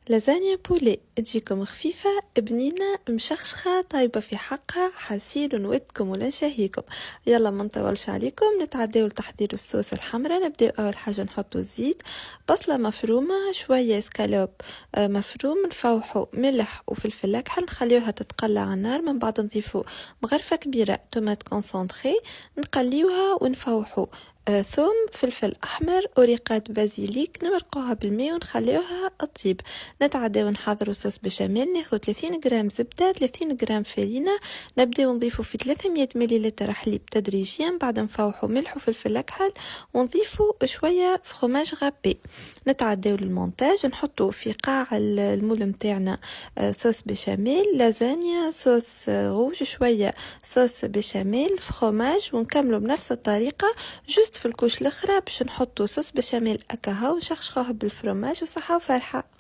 لازانيا بولي تجيكم خفيفة بنينة مشخشخة طيبة في حقها، حاسين ودكم ولا شهيكم. يلا ما نطولش عليكم، نتعداو لتحضير الصوص الحمراء. نبداو اول حاجة نحطو الزيت، بصلة مفرومة، شوية سكالوب مفروم، نفوحو ملح وفلفل اكحل، نخليوها تتقلى على النار. من بعد نضيفو مغرفة كبيرة تومات كونسونطري، نقليوها ونفوحو ثوم، فلفل احمر، وريقات بازيليك، نمرقوها بالماء ونخليوها تطيب. نتعداو نحضروا صوص بشاميل. ناخذ 30 غرام زبده، 30 غرام فرينه، نبداو نضيفوا في 300 مليلتر حليب تدريجيا، بعد نفوحوا ملح وفلفل اكحل ونضيفوا شويه فرماج غابي. نتعداو للمونتاج، نحطوا في قاع المول نتاعنا صوص بشاميل، لازانيا، صوص روج، شويه صوص بشاميل، فرماج، ونكملوا بنفس الطريقه. جوست في الكوش الاخرى باش نحطوا صوص بشاميل اكاها ونشخشخوه بالفرماج، وصحه وفرحه.